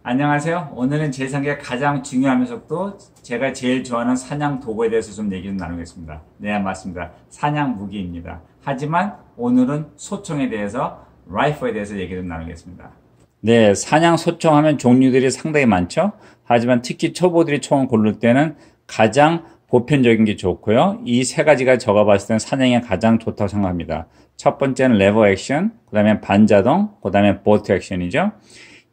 안녕하세요. 오늘은 제 생각에 가장 중요하면서도 제가 제일 좋아하는 사냥 도구에 대해서 좀 얘기를 나누겠습니다. 네, 맞습니다. 사냥 무기입니다. 하지만 오늘은 소총에 대해서, 라이플에 대해서 얘기를 좀 나누겠습니다. 네, 사냥 소총 하면 종류들이 상당히 많죠. 하지만 특히 초보들이 총을 고를 때는 가장 보편적인 게 좋고요. 이 세 가지가 제가 봤을 때는 사냥에 가장 좋다고 생각합니다. 첫 번째는 레버 액션, 그 다음에 반자동, 그 다음에 보트 액션이죠.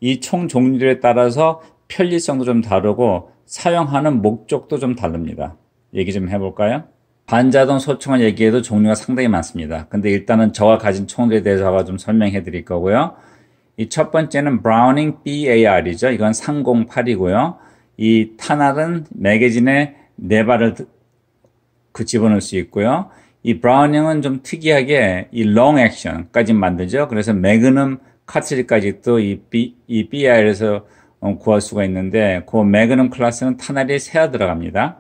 이 총 종류들에 따라서 편리성도 좀 다르고 사용하는 목적도 좀 다릅니다. 얘기 좀 해볼까요? 반자동 소총을 얘기해도 종류가 상당히 많습니다. 근데 일단은 저가 가진 총들에 대해서 제가 좀 설명해 드릴 거고요. 이 첫 번째는 브라우닝 BAR이죠. 이건 308이고요. 이 탄알은 매거진에 4발을 집어넣을 수 있고요. 이 브라우닝은 좀 특이하게 이 롱 액션까지 만들죠. 그래서 매그넘 카트리지까지 또 이 BR에서 구할 수가 있는데 그 매그넘 클래스는 탄알이 3개 들어갑니다.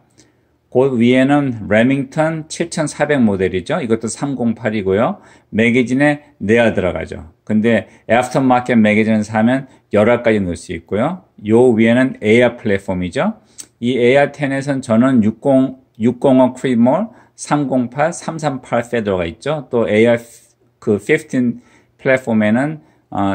그 위에는 레밍턴 7400 모델이죠. 이것도 308이고요. 매거진에 4알 들어가죠. 근데 애프터마켓 매거진을 사면 10알까지 넣을 수 있고요. 요 위에는 AR 플랫폼이죠. 이 AR-10에서는 저는 605 크리몰, 308, 338 페더가 있죠. 또 AR 15 플랫폼에는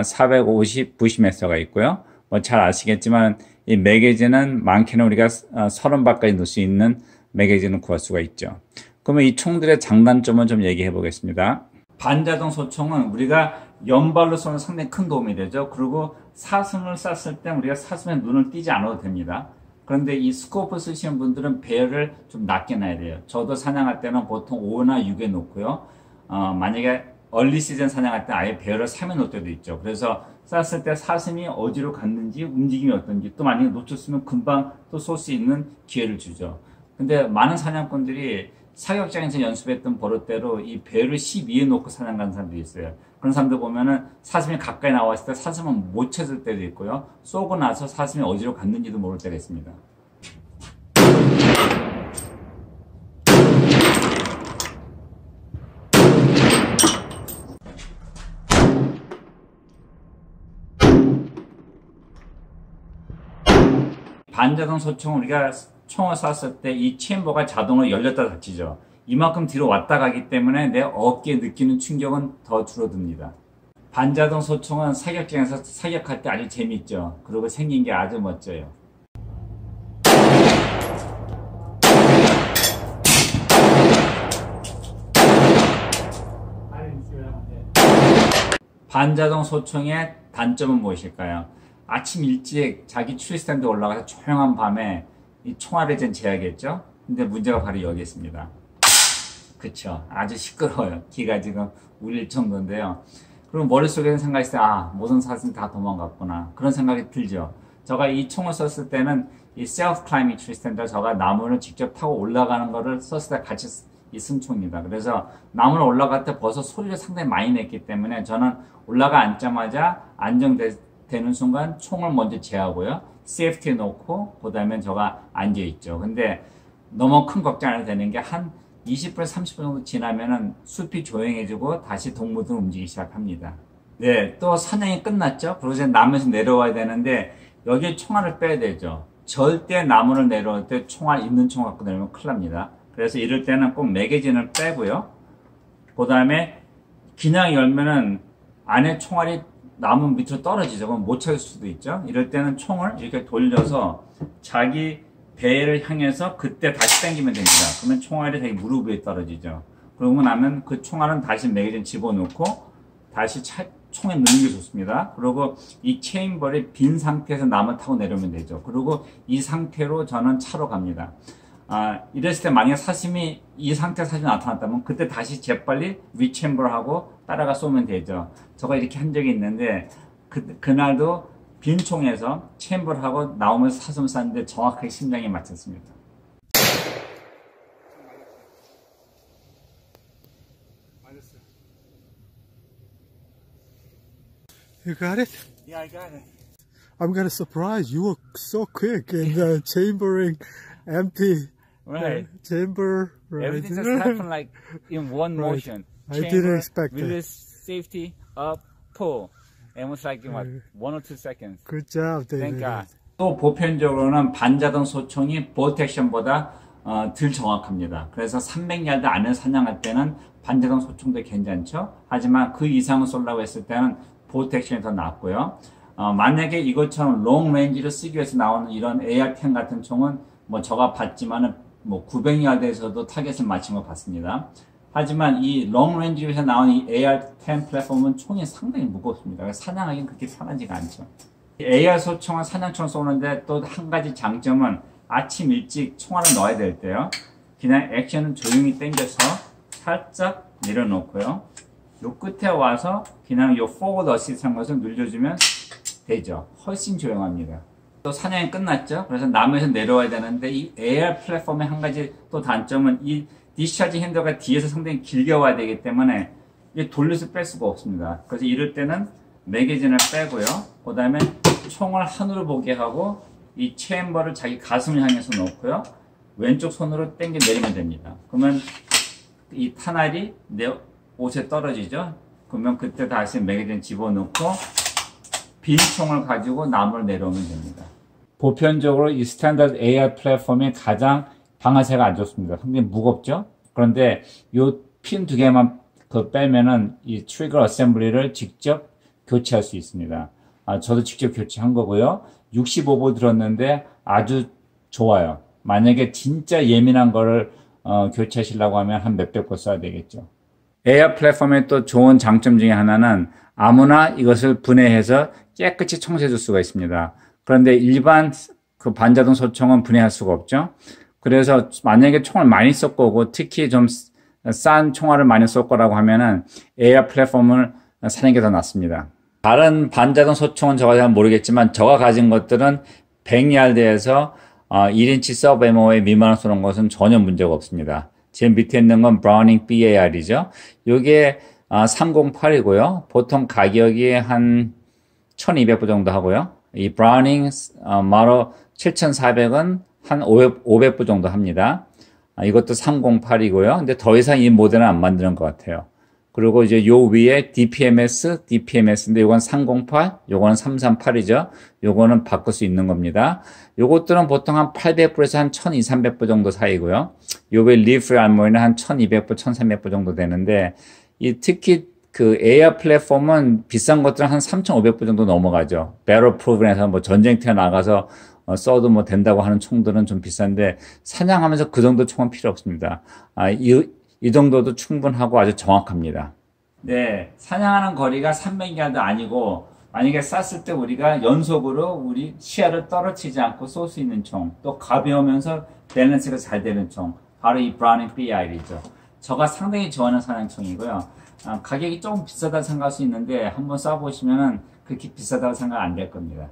450 부시매서가 있고요. 뭐 잘 아시겠지만 이 매거진은 많게는 우리가 30발까지 넣을 수 있는 매거진을 구할 수가 있죠. 그러면 이 총들의 장단점을 좀 얘기해 보겠습니다. 반자동 소총은 우리가 연발로 쏘는 상당히 큰 도움이 되죠. 그리고 사슴을 쐈을 때 우리가 사슴의 눈을 띄지 않아도 됩니다. 그런데 이 스코프 쓰시는 분들은 배열을 좀 낮게 놔야 돼요. 저도 사냥할 때는 보통 5나 6에 놓고요. 만약에 얼리 시즌 사냥할 때 아예 배열을 3에 놓을 때도 있죠. 그래서 쐈을 때 사슴이 어디로 갔는지 움직임이 어떤지 또 만약에 놓쳤으면 금방 또 쏠 수 있는 기회를 주죠. 근데 많은 사냥꾼들이 사격장에서 연습했던 버릇대로 이 배를 12에 놓고 사냥 가는 사람들이 있어요. 그런 사람들 보면은 사슴이 가까이 나왔을 때 사슴은 못 찾을 때도 있고요. 쏘고 나서 사슴이 어디로 갔는지도 모를 때가 있습니다. 반자동 소총은 우리가 총을 쐈을 때 이 체인버가 자동으로 열렸다 닫히죠. 이만큼 뒤로 왔다 가기 때문에 내 어깨에 느끼는 충격은 더 줄어듭니다. 반자동 소총은 사격장에서 사격할 때 아주 재밌죠. 그리고 생긴 게 아주 멋져요. 반자동 소총의 단점은 무엇일까요? 아침 일찍 자기 출입스탠드 올라가서 조용한 밤에 이 총알을 제야겠죠? 근데 문제가 바로 여기 있습니다. 그쵸. 아주 시끄러워요. 귀가 지금 울릴 정도인데요. 그럼 머릿속에는 생각이 있어요. 모든 사슴이 다 도망갔구나. 그런 생각이 들죠. 제가 이 총을 썼을 때는 이 셀프 클라이밍 트리스탠드, 제가 나무를 직접 타고 올라가는 거를 썼을 때 같이 쓴 총입니다. 그래서 나무를 올라갈 때 벌써 소리를 상당히 많이 냈기 때문에 저는 올라가 앉자마자 안정되는 순간 총을 먼저 제하고요. 세이프티에 놓고 그 다음에 제가 앉아있죠. 근데 너무 큰 걱정 안 해도 되는 게 한 20분, 30분 정도 지나면은 숲이 조용해지고 다시 동물들은 움직이기 시작합니다. 네, 또 사냥이 끝났죠? 그리고 이제 나무에서 내려와야 되는데 여기에 총알을 빼야 되죠. 절대 나무를 내려올 때 총알 있는 총 갖고 내려오면 큰일 납니다. 그래서 이럴 때는 꼭 매거진을 빼고요. 그 다음에 그냥 열면은 안에 총알이 나무 밑으로 떨어지죠. 그럼 못 찾을 수도 있죠. 이럴 때는 총을 이렇게 돌려서 자기 배를 향해서 그때 다시 당기면 됩니다. 그러면 총알이 자기 무릎 위에 떨어지죠. 그러고 나면 그 총알은 다시 매거진 집어넣고 다시 총에 넣는 게 좋습니다. 그리고 이 체인벌이 빈 상태에서 나무 타고 내려오면 되죠. 그리고 이 상태로 저는 차로 갑니다. 이랬을 때 만약에 사슴이 이 상태에서 사슴이 나타났다면 그때 다시 재빨리 리챔버하고 따라가 쏘면 되죠. 제가 이렇게 한 적이 있는데 그날도 빈 총에서 챔버하고 나오면서 사슴을 쐈는데 정확하게 심장에 맞췄습니다. You got it? Yeah, I got it. I'm kind of surprised. You were so quick in chambering empty Right. chamber. Right. Everything just happened like in one Right. motion. I didn't expect that. Release, safety, up, pull. Almost like what, 1 or 2 seconds. Good job, David. 그러니까 또 보편적으로는 반자동 소총이 보트 액션보다 덜 정확합니다. 그래서 300야드 안에 사냥할 때는 반자동 소총도 괜찮죠. 하지만 그 이상을 쏘려고 했을 때는 보트 액션이 더 낫고요. 만약에 이것처럼 롱 레인지를 쓰기 위해서 나오는 이런 AR-10 같은 총은 뭐 제가 봤지만은 뭐 900야드에서도 타겟을 맞춘 거 봤습니다. 하지만 이 롱 레인지에서 나오는 이 AR-10 플랫폼은 총이 상당히 무겁습니다. 그래서 사냥하기는 그렇게 편하지가 않죠. AR 소총은 사냥총 쏘는데 또 한 가지 장점은 아침 일찍 총알을 넣어야 될 때요. 그냥 액션은 조용히 당겨서 살짝 내려놓고요. 요 끝에 와서 그냥 요 forward assist 한 것을 눌러주면 되죠. 훨씬 조용합니다. 또 사냥이 끝났죠. 그래서 나무에서 내려와야 되는데 이 AR 플랫폼의 한 가지 또 단점은 이 디스차지 핸들가 뒤에서 상당히 길게 와야 되기 때문에 돌려서 뺄 수가 없습니다. 그래서 이럴 때는 매거진을 빼고요. 그 다음에 총을 하늘을 보게 하고 이 체인버를 자기 가슴을 향해서 놓고요. 왼쪽 손으로 당겨 내리면 됩니다. 그러면 이 탄알이 내 옷에 떨어지죠. 그러면 그때 다시 매거진 집어넣고 빈 총을 가지고 나무를 내려오면 됩니다. 보편적으로 이 스탠다드 AR 플랫폼이 가장 방아쇠가 안 좋습니다. 상당히 무겁죠. 그런데 이 핀 2개만 빼면은 이 트리거 어셈블리를 직접 교체할 수 있습니다. 저도 직접 교체한 거고요. 65보 들었는데 아주 좋아요. 만약에 진짜 예민한 거를 교체하시려고 하면 한 몇백 보 써야 되겠죠. AR 플랫폼의 또 좋은 장점 중에 하나는 아무나 이것을 분해해서 깨끗이 청소해 줄 수가 있습니다. 그런데 일반 그 반자동 소총은 분해할 수가 없죠. 그래서 만약에 총을 많이 쏠 거고 특히 좀 싼 총알을 많이 쏠 거라고 하면은 AR 플랫폼을 사는 게 더 낫습니다. 다른 반자동 소총은 제가 잘 모르겠지만 제가 가진 것들은 100야드에서 1인치 서브 MOA 미만을 쏘는 것은 전혀 문제가 없습니다. 제 밑에 있는 건 브라우닝 BAR이죠. 이게 308이고요. 보통 가격이 한 1200불 정도 하고요. 이 브라우닝 마로 7400은 한 500불 정도 합니다. 이것도 308이고요. 근데 더 이상 이 모델은 안 만드는 것 같아요. 그리고 이제 요 위에 DPMS인데 요건 308, 요거는 338이죠. 요거는 바꿀 수 있는 겁니다. 요것들은 보통 한 800불에서 한 1200, 300불 정도 사이고요. 요 위에 리프리 알모리는 한 1200불, 1300불 정도 되는데 특히 그 AR 플랫폼은 비싼 것들은 한 3500불 정도 넘어가죠. 배럴 프로그램에서 뭐 전쟁터에 나가서 써도 뭐 된다고 하는 총들은 좀 비싼데 사냥하면서 그 정도 총은 필요 없습니다. 이 정도도 충분하고 아주 정확합니다. 네, 사냥하는 거리가 300야드 아니고 만약에 쐈을 때 우리가 연속으로 우리 시야를 떨어뜨리지 않고 쏠 수 있는 총, 또 가벼우면서 밸런스가 잘 되는 총, 바로 이 브라우닝 BAR이죠. 제가 상당히 좋아하는 사냥총이고요. 가격이 조금 비싸다고 생각할 수 있는데 한번 쏴보시면은 그렇게 비싸다고 생각 안 될 겁니다.